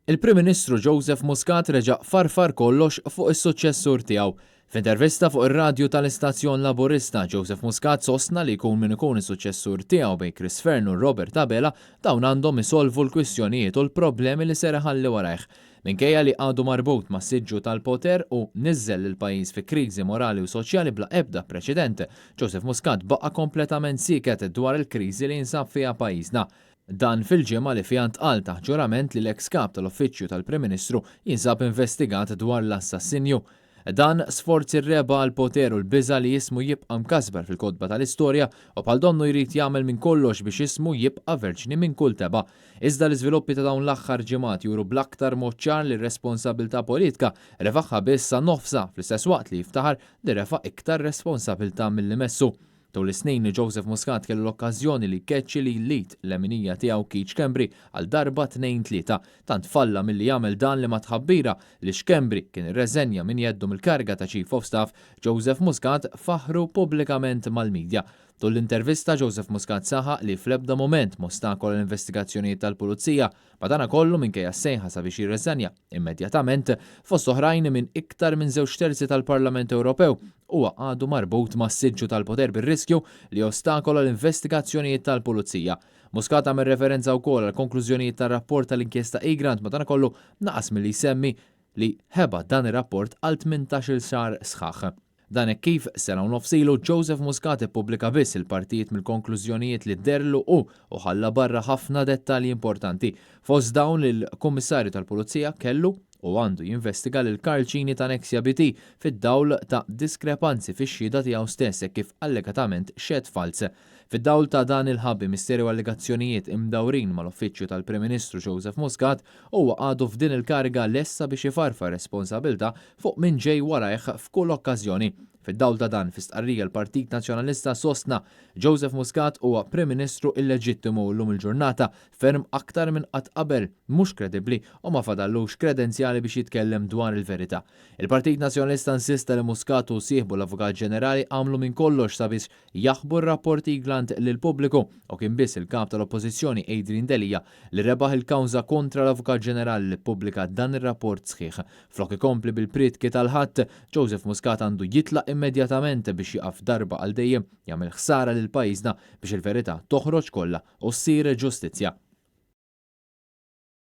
Il-Prim Ministru Joseph Muscat reġa' farfar kollox fuq is-suċċessur tiegħu. F'intervista fuq ir-radju tal-Istazzjon Laburista, Joseph Muscat sostna li jkun min ikun is-suċċessur tiegħu bejn Chris Fernu u Robert Abela dawn għandhom isolvu l-kwistjonijiet u l-problemi li se ħalli warajh. Minkejja li għadu marbut ma' siġġu tal-poter u niżżel il-pajjiż fi kriżi morali u soċjali bla ebda preċedenti, Joseph Muscat baqa' kompletament siket dwar il-kriżi li jinsab fiha pajjiżna. Dan fil-ġimgħa li fiha ntqal taħt ġurament li l-eks kap tal-Uffiċċju tal-Prim Ministru jinsab investigat dwar l-assassinju. Dan sforzi r-reba għal poter u l-biża li jismu jibqa' mkasber fil-kodba tal-istorja u bħal donnu jrid jagħmel minn kollox biex jismu jibqa' verġni minn kull teba'. Iżda l-iżviluppi ta' dawn l-aħħar ġimgħat juru bl-aktar mod ċar li r-responsabilità politika refaħħa biss sa nofsa fl-istess waqt li jiftaħar li refa' iktar responsabilità milli messu. Tul is-snin li Joseph Muscat kellu l-okkażjoni li jkeċċi li jlid l-eminija tiegħu Keith Schembri għal darba 2-3, tant falla milli jagħmel dan li ma tħabbira li Schembri kien irreżenja min jeddu mill-karga ta' Chief of Staff, Joseph Muscat faħru pubblikament mal-medja. Tul l-intervista Joseph Muscat saħaq li fl-ebda moment mostakola l-investigazzjonijiet tal-pulizija, madana kollu minkejja sejħa sabiex jirreżenja immedjatament fost oħrajn minn iktar minn 2/3 tal-Parlament Ewropew huwa għadu marbut ma' siġġu tal-poter bir-riskju li ostakola l-investigazzjonijiet tal-pulizija. Muscat għamel referenza wkoll għal konklużjonijiet tar-rapport tal-inkjesta Egrant madana kollu naqas milli jsemmi li ħeba dan ir-rapport għal 18-il xahar sħaħ. Dan hekk kif sena u nofsilu Joseph Muscat ippubblika biss il-partijiet mill-konklużjonijiet li dderlu u ħalla barra ħafna dettalji importanti. Fost dawn il-Kummissarju tal-Pulizija kellu u għandu jinvestiga lil Karl Cini ta' Nexia BT fid-dawl ta' diskrepanzi fix-xhieda tiegħu stess kif allegatament xed fals. Fid-dawl ta' dan il-ħabbi misterju allegazzjonijiet imdawrin mal-Uffiċċju tal-Prim Ministru Joseph Muscat huwa għadu f'din il-kariga lessa biex ifarfa responsabilta fuq min ġej warajh f'kull okkażjoni. Fid-dawl ta' dan fis-tqarrija l-Partit Nazzjonalista sostna Joseph Muscat huwa Prim Ministru illeġittimu llum il-ġurnata ferm aktar minn qatt qabel mhux kredibbli u ma fadallux kredenzjali biex jitkellem dwar il-verità. Il-Partit Nazzjonalista insista li Muscat u sieħbu l-Avukat Ġenerali għamlu minn kollox sabiex jaħbu r-rapport Egrant lill-pubbliku u kien biss il-kap tal-Oppożizzjoni Adrian Delija li rebaħ il-kawża kontra l-Avukat Ġenerali li ppubblika dan ir-rapport sħiħ. Flok ikompli bil-pritki tal-ħadd, Joseph Muscat għandu jitlaq immedjatament biex jaqaf darba għal dejjem jagħmel ħsara lil pajjiżna biex il-verità toħroġ kollha u ssir ġustizzja.